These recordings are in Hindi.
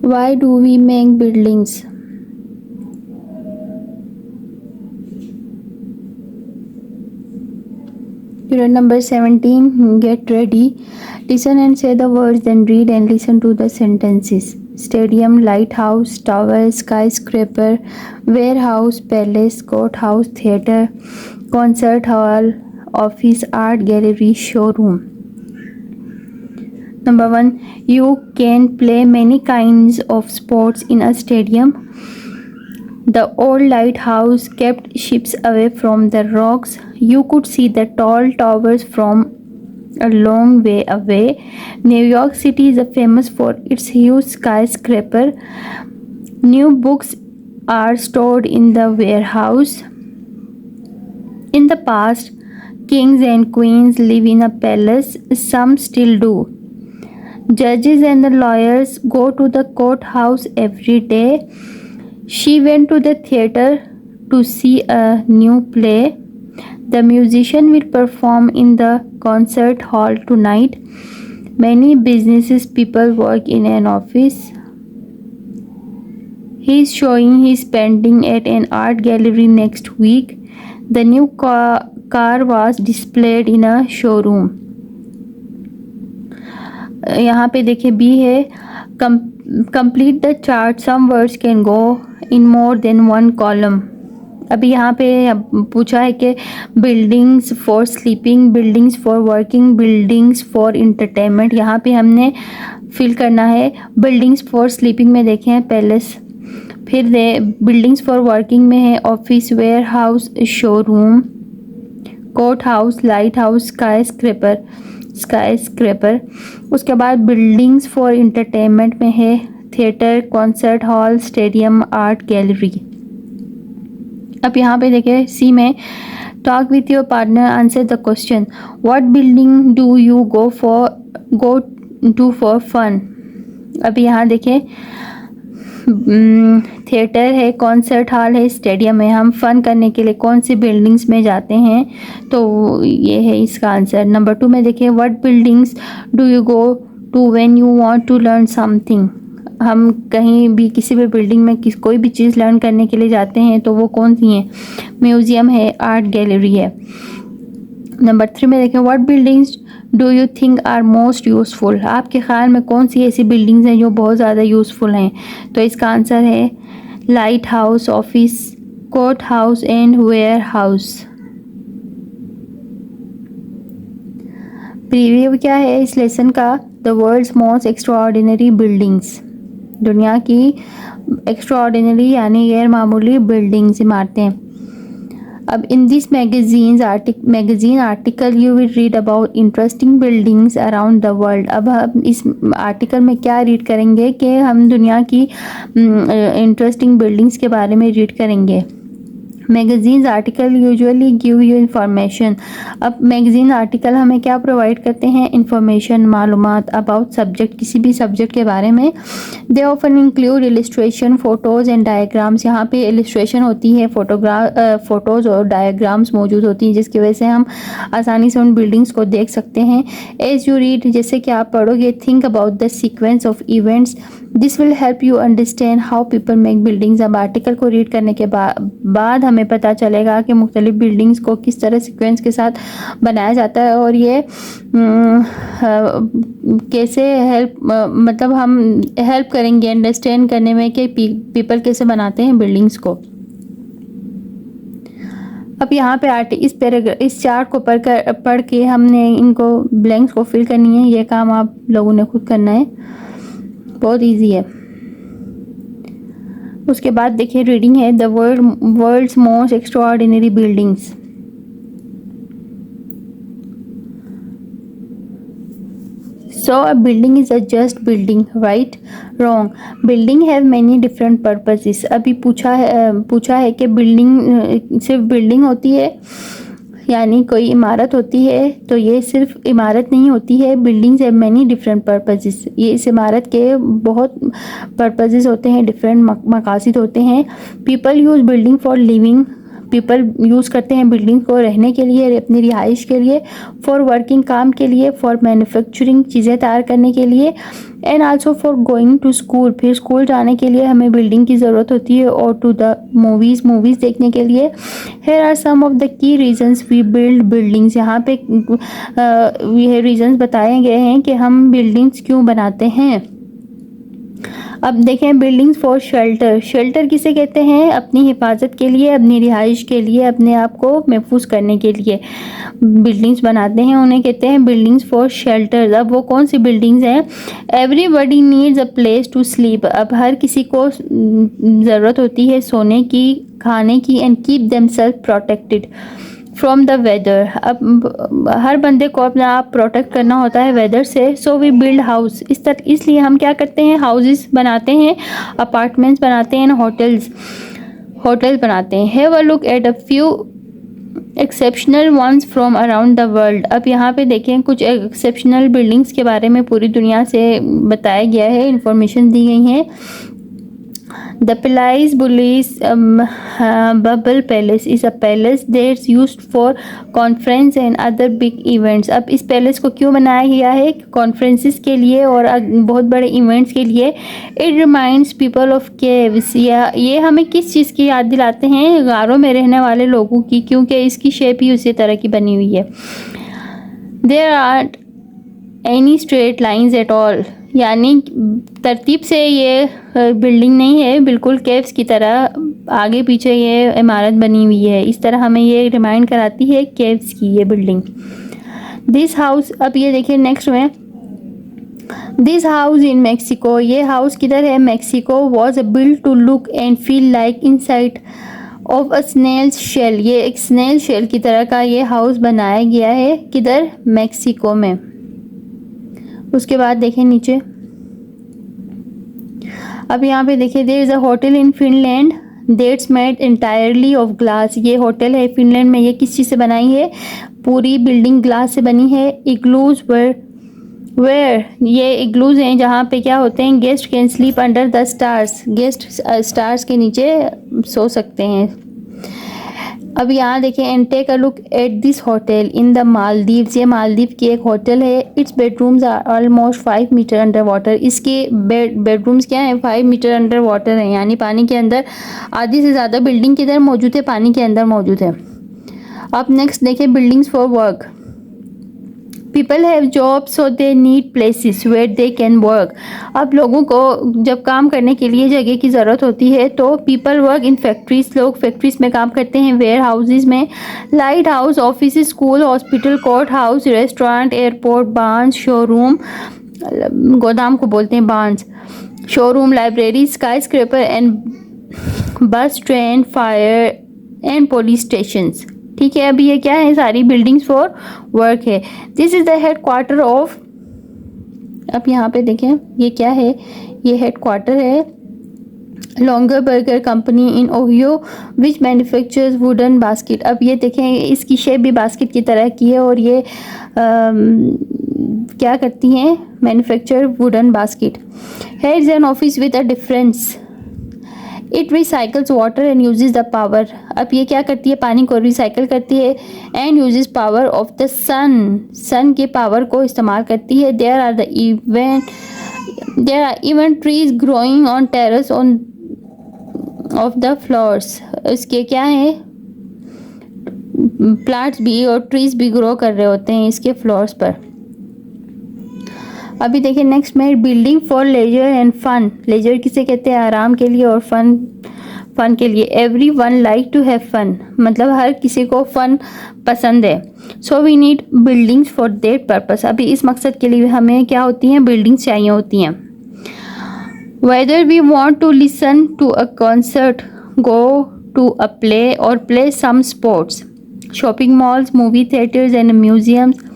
Why do we make buildings? Unit number 17. Get ready. Listen and say the words, then read and listen to the sentences. Stadium, lighthouse, tower, skyscraper, warehouse, palace, courthouse, theater, concert hall, office, art gallery, showroom. Number 1. You can play many kinds of sports in a stadium. The old lighthouse kept ships away from the rocks. You could see the tall towers from a long way away. New York City is famous for its huge skyscraper. New books are stored in the warehouse. In the past, kings and queens live in a palace. Some still do. Judges and the lawyers go to the courthouse every day. She went to the theater to see a new play. The musician will perform in the concert hall tonight. Many businesses people work in an office. He is showing his painting at an art gallery next week. The new car was displayed in a showroom. यहाँ पे देखिए बी है complete the chart. Some words can go in more than one column. अभी यहाँ पे पूछा है कि buildings for sleeping, buildings for working, buildings for entertainment. यहाँ पे हमने फिल करना है. बिल्डिंग्स फॉर स्लीपिंग में देखें हैं पैलेस, फिर बिल्डिंग्स फॉर वर्किंग में है office, warehouse, showroom, courthouse, lighthouse, skyscraper. उसके बाद बिल्डिंग्स फॉर इंटरटेनमेंट में है theatre, concert hall, stadium, art gallery. अब यहाँ पे देखिए सी में talk with your partner, answer the question. What building do you go to for fun. अभी यहाँ देखिए थिएटर है, कॉन्सर्ट हॉल है, स्टेडियम है. हम फन करने के लिए कौन सी बिल्डिंग्स में जाते हैं, तो ये है इसका आंसर. नंबर 2 में देखिए what buildings do you go to when you want to learn something. हम कहीं भी किसी भी बिल्डिंग में कोई भी चीज़ लर्न करने के लिए जाते हैं तो वो कौन सी हैं. म्यूज़ियम है, आर्ट गैलरी है. नंबर 3 में देखें what buildings do you think are most useful. आपके ख्याल में कौन सी ऐसी बिल्डिंग्स हैं जो बहुत ज़्यादा यूज़फुल हैं, तो इसका आंसर है lighthouse, office, courthouse and warehouse. Preview क्या है इस लेसन का. The world's most extraordinary buildings. दुनिया की एक्स्ट्राऑर्डिनरी यानी गैर मामूली बिल्डिंग्स, इमारतें. अब in this magazine article you will read about interesting buildings around the world. अब हम इस आर्टिकल में क्या रीड करेंगे कि हम दुनिया की इंटरेस्टिंग बिल्डिंग्स के बारे में रीड करेंगे. Magazines article usually give you information. अब मैगजीन आर्टिकल हमें क्या प्रोवाइड करते हैं, इंफॉर्मेशन, मालूमात अबाउट सब्जेक्ट, किसी भी सब्जेक्ट के बारे में. They often include illustration, photos and diagrams. यहाँ पे इलिस्ट्रेशन होती है, फोटोज़ और डायग्राम्स मौजूद होती हैं जिसकी वजह से हम आसानी से उन बिल्डिंग्स को देख सकते हैं. एज यू रीड, जैसे कि आप पढ़ोगे, think about the sequence of events. This will help you understand how people make buildings. अब आर्टिकल को रीड करने के बाद हमें पता चलेगा कि मुख्तलिफ बिल्डिंग्स को किस तरह सीक्वेंस के साथ बनाया जाता है और ये कैसे मतलब हम हेल्प करेंगे अंडरस्टैंड करने में कि पीपल कैसे बनाते हैं बिल्डिंग्स को. अब यहाँ पे इस चार्ट को पढ़ के हमने इनको ब्लैंक्स को फिल करनी है. ये काम आप लोगों ने खुद करना है, बहुत इजी है. उसके बाद देखिए रीडिंग है the world's most extraordinary buildings. So a building is a just building, right? Wrong. Building have many different purposes. अभी पूछा है कि बिल्डिंग सिर्फ बिल्डिंग होती है, यानी कोई इमारत होती है, तो ये सिर्फ इमारत नहीं होती है. Buildings have many different purposes. ये इस इमारत के बहुत पर्पसेस होते हैं, डिफरेंट मकासद होते हैं. People use building for living. People use करते हैं बिल्डिंग को रहने के लिए, अपनी रिहाइश के लिए, फॉर वर्किंग काम के लिए, फॉर मैन्युफैक्चरिंग चीज़ें तैयार करने के लिए, and also for going to school, फिर स्कूल जाने के लिए हमें बिल्डिंग की ज़रूरत होती है, और टू द मूवीज़ देखने के लिए। Here are some of the key reasons we build buildings. यहाँ पे ये रीजंस बताए गए हैं कि हम बिल्डिंग्स क्यों बनाते हैं। अब देखें, बिल्डिंग्स फॉर शेल्टर। शेल्टर किसे कहते हैं? अपनी हिफाजत के लिए, अपनी रिहाइश के लिए, अपने आप को महफूज करने के लिए बिल्डिंग्स बनाते हैं, उन्हें कहते हैं बिल्डिंग्स फॉर शेल्टर। अब वो कौन सी बिल्डिंग्स हैं? Everybody needs a place to sleep. अब हर किसी को ज़रूरत होती है सोने की, खाने की, and keep themselves protected from the weather. अब हर बंदे को अपना आप प्रोटेक्ट करना होता है वेदर से। So we build house. इसलिए हम क्या करते हैं? हाउसेस बनाते हैं, अपार्टमेंट्स बनाते हैं, होटल बनाते हैं। Have a look at a few exceptional ones from around the world. अब यहाँ पे देखें, कुछ एक्सेप्शनल बिल्डिंग्स के बारे में पूरी दुनिया से बताया गया है, इंफॉर्मेशन दी गई हैं। The Palais Bullis Bubble Palace is a palace that's used for conference and other big events. अब इस पैलेस को क्यों बनाया गया है? कॉन्फ्रेंसेस के लिए और बहुत बड़े इवेंट्स के लिए। It reminds people of caves. ये हमें किस चीज़ की याद दिलाते हैं? गारों में रहने वाले लोगों की, क्योंकि इसकी शेप ही उसी तरह की बनी हुई है। There aren't any straight lines at all. यानी तरतीब से ये बिल्डिंग नहीं है, बिल्कुल केव्स की तरह आगे पीछे ये इमारत बनी हुई है। इस तरह हमें ये रिमाइंड कराती है केव्स की ये बिल्डिंग। दिस हाउस, अब ये देखिए नेक्स्ट में, दिस हाउस इन मैक्सिको। ये हाउस किधर है? Mexico. Was built to look and feel like inside of a snail shell. ये एक स्नेल शेल की तरह का ये हाउस बनाया गया है। किधर? मैक्सिको में। उसके बाद देखें नीचे, अब यहाँ पे देखिए, there is a hotel in Finland that's made entirely of glass. ये होटल है फिनलैंड में। ये किस चीज़ से बनाई है? पूरी बिल्डिंग ग्लास से बनी है। इग्लूज वेयर ये इग्लूज हैं जहाँ पे क्या होते हैं? Guest can sleep under the stars. Guest stars के नीचे सो सकते हैं। अब यहाँ देखें, and take a look at this hotel in the Maldives. ये मालदीव की एक होटल है। Its bedrooms are almost 5 metre under water. इसके बेडरूम्स क्या हैं? 5 मीटर अंडर वाटर हैं, यानी पानी के अंदर। आधी से ज़्यादा बिल्डिंग किधर मौजूद है? पानी के अंदर मौजूद है। अब नेक्स्ट देखें, buildings for work. People have job so they need places where they can work. अब लोगों को जब काम करने के लिए जगह की ज़रूरत होती है तो पीपल वर्क इन फैक्ट्रीज। लोग फैक्ट्रीज में काम करते हैं, वेयर हाउसेज में। Lighthouse, office, school, hospital, courthouse, restaurant, airport, barns, showroom, गोदाम को बोलते हैं barns, showroom, library, skyscraper and bus, train, fire and police stations. ठीक है, अब ये क्या है? सारी बिल्डिंग्स फॉर वर्क है। This is the headquarter of, अब यहाँ पे देखें ये क्या है? ये हेड क्वार्टर है Longaberger company in Ohio which manufactures wooden basket. अब ये देखें, इसकी शेप भी बास्केट की तरह की है, और ये क्या करती हैं? Manufacture wooden basket. Here is an office with a difference, it recycles water and uses the power. अब ये क्या करती है? पानी को रिसाइकल करती है, and uses power of the sun के पावर को इस्तेमाल करती है। There are even trees growing on terrace on of the floors. इसके क्या है? प्लांट्स भी और ट्रीज भी ग्रो कर रहे होते हैं इसके फ्लोर्स पर। अभी देखिए नेक्स्ट में, building for leisure and fun. Leisure किसे कहते हैं? आराम के लिए, और फन के लिए। Everyone like to have fun, मतलब हर किसी को फन पसंद है। So we need buildings for that purpose. अभी इस मकसद के लिए हमें क्या होती हैं? बिल्डिंग्स चाहिए होती हैं। Whether we want to listen to a concert, go to a play और play some sports, shopping malls, movie theatres and museums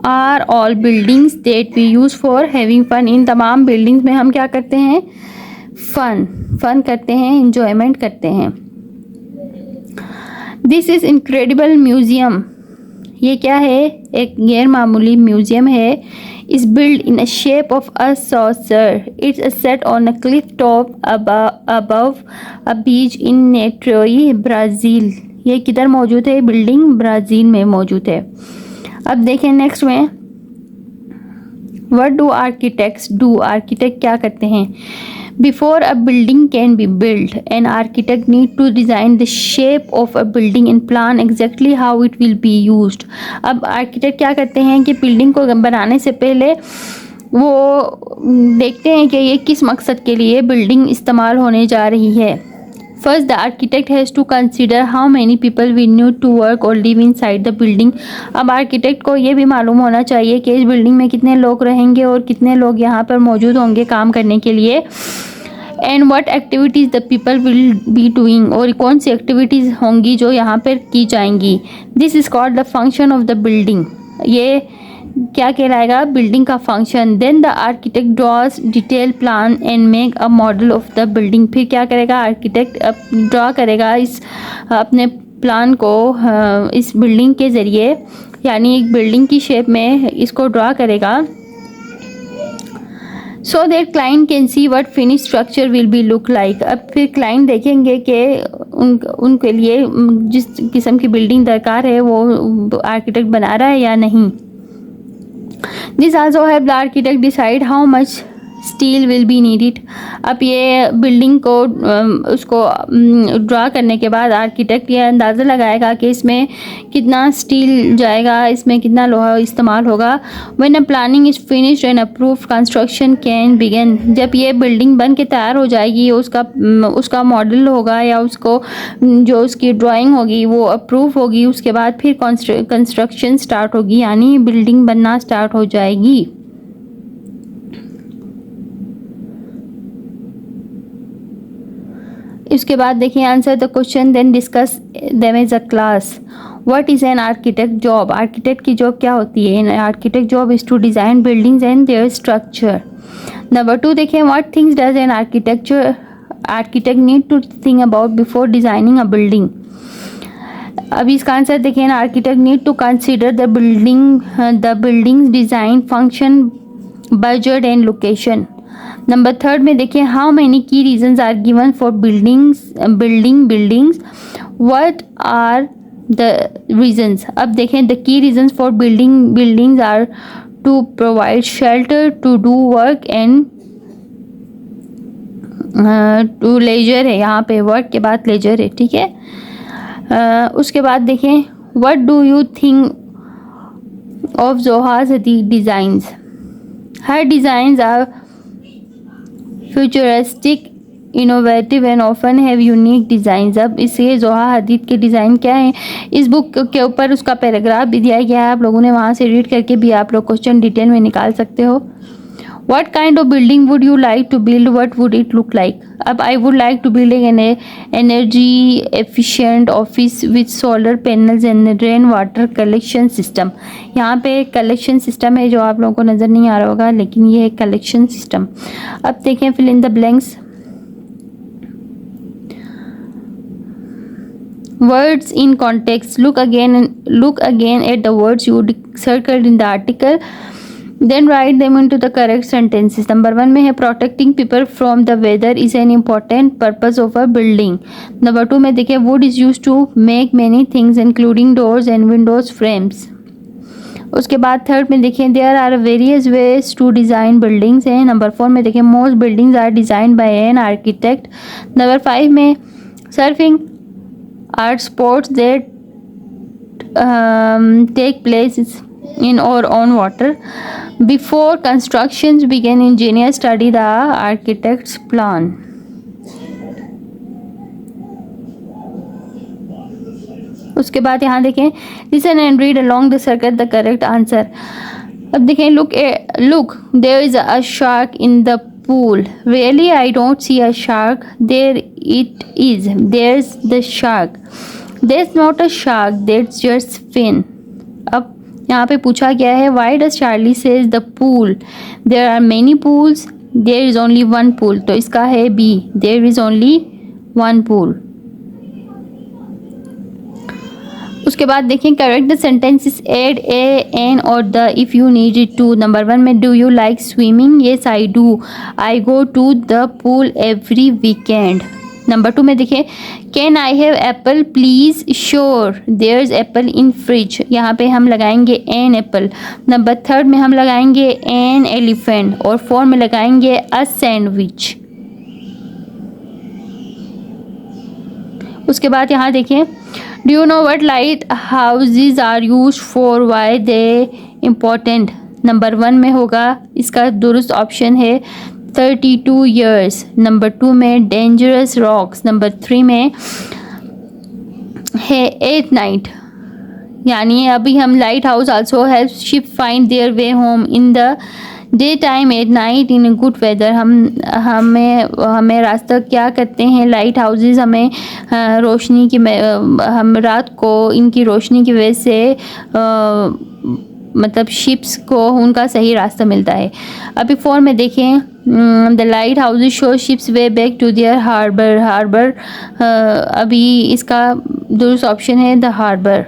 are all buildings that we use for having fun. इन तमाम बिल्डिंग्स में हम क्या करते हैं? फन करते हैं, इंजॉयमेंट करते हैं। This is incredible museum. ये क्या है? एक गैर मामूली म्यूजियम है। is built in a shape of a saucer. It's set on a cliff top above a beach in Niterói, Brazil. ये किधर मौजूद है? बिल्डिंग ब्राज़ील में मौजूद है. अब देखें नेक्स्ट में, what do architects do? Architect क्या करते हैं? Before a building can be build, an architect need to design the shape of a building and plan exactly how it will be used. अब आर्किटेक्ट क्या करते हैं कि बिल्डिंग को बनाने से पहले वो देखते हैं कि ये किस मकसद के लिए बिल्डिंग इस्तेमाल होने जा रही है. First, the architect has to consider how many people will need to work or live inside the building. अब आर्किटेक्ट को ये भी मालूम होना चाहिए कि इस बिल्डिंग में कितने लोग रहेंगे और कितने लोग यहाँ पर मौजूद होंगे काम करने के लिए. And what activities the people will be doing, और कौन सी एक्टिविटीज़ होंगी जो यहाँ पर की जाएंगी. This is called the function of the building. ये क्या कहलाएगा? बिल्डिंग का function. Then the architect draws detail plan and make a model of the building. फिर क्या करेगा? आर्किटेक्ट ड्रॉ करेगा इस अपने प्लान को इस बिल्डिंग के ज़रिए, यानी एक बिल्डिंग की शेप में इसको ड्रॉ करेगा. So that client can see what finish structure will be look like. अब फिर क्लाइंट देखेंगे कि उनके लिए जिस किस्म की बिल्डिंग दरकार है वो आर्किटेक्ट बना रहा है या नहीं. This also help the architect decide how much steel will be needed. अब ये बिल्डिंग को उसको ड्रा करने के बाद आर्किटेक्ट ये अंदाज़ा लगाएगा कि इसमें कितना स्टील जाएगा, इसमें कितना लोहा इस्तेमाल होगा. When a planning is finished and approved construction can begin. जब ये बिल्डिंग बन के तैयार हो जाएगी, उसका मॉडल होगा या उसको जो उसकी ड्राइंग होगी वो अप्रूव होगी, उसके बाद फिर कंस्ट्रक्शन स्टार्ट होगी, यानी बिल्डिंग बनना स्टार्ट हो जाएगी. इसके बाद देखिए answer the question then discuss them as a class. What is an architect job? Architect की जॉब क्या होती है? Architect job is to design buildings and their structure. Number 2 देखें, what things does an architect need to think about before designing a building. अभी इसका आंसर देखिए, an architect need to consider the buildings design, function, budget and location. Number 3 में देखिए, how many key reasons are given for building buildings, what are the reasons. अब देखें, the key reasons for buildings are to provide shelter, to do work and to leisure है. यहाँ पे वर्क के बाद लेजर है, ठीक है. उसके बाद देखें, what do you think of Zaha Hadid designs. Her designs are futuristic, innovative and often have unique designs. अब इससे ज़ोहा हदीद के डिज़ाइन क्या है, इस बुक के ऊपर उसका पैराग्राफ भी दिया गया है, आप लोगों ने वहाँ से रीड करके भी आप लोग क्वेश्चन डिटेल में निकाल सकते हो. What kind of building would you like to build? What would it look like? अब I would like to build an energy efficient office with solar panels and rain water collection system. यहाँ पे कलेक्शन सिस्टम है जो आप लोगों को नज़र नहीं आ रहा होगा, लेकिन ये है कलेक्शन सिस्टम. अब देखें fill in the blanks. Words in context. Look again at the words you circled in the article. Then write them into the correct sentences. Number 1 में है protecting people from the weather is an important purpose of a building. Number 2 में देखिए, wood is used to make many things including doors and windows frames. उसके बाद 3rd में देखिए, there are various ways to design buildings है. Number 4 में देखिए, most buildings are designed by an architect. Number 5 में surfing are sports that take place in or on water. Before constructions begin, engineers study the architect's plan. उसके बाद यहाँ देखें, listen and read along the circle the correct answer. अब देखें, look, there is a shark in the pool. Really, I don't see a shark. There it is. There's the shark. There's not a shark. That's just fin. अब यहाँ पे पूछा गया है, why does Charlie says the pool? There are many pools. There is only one pool. तो इसका है B. There is only one pool. उसके बाद देखें correct the sentences add a an और the if you need it to. Number 1 में do you like swimming? Yes I do, I go to the pool every weekend. Number 2 में देखिए can I have apple please? Sure, there is apple in fridge. यहाँ पे हम लगाएंगे एन एप्पल। नंबर 3 में हम लगाएंगे एन एलिफेंट और 4 में लगाएंगे अ सैंडविच। उसके बाद यहाँ देखें do you know what lighthouses are used for, why they important? Number 1 में होगा इसका दुरुस्त ऑप्शन है 32 ईयर्स। नंबर 2 में डेंजरस रॉक्स। नंबर 3 में है 8 नाइट, यानी अभी हम lighthouse also help ship find their way home in the day time at night in good weather. हमें रास्ता क्या करते हैं लाइट हाउसेस, हमें रोशनी की हम रात को इनकी रोशनी की वजह से मतलब शिप्स को उनका सही रास्ता मिलता है। अभी 4 में देखें the lighthouses show ships way back to their harbour. अभी इसका दुरुस्त ऑप्शन है द हार्बर।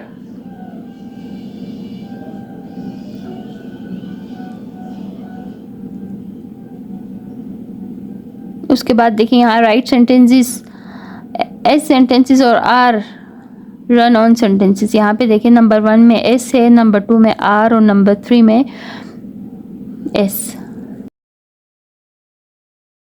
उसके बाद देखिए यहाँ राइट सेंटेंसेस एस सेंटेंसेस और आर रन ऑन सेंटेंसेस। यहाँ पे देखिए नंबर 1 में एस है, नंबर 2 में आर और नंबर 3 में एस।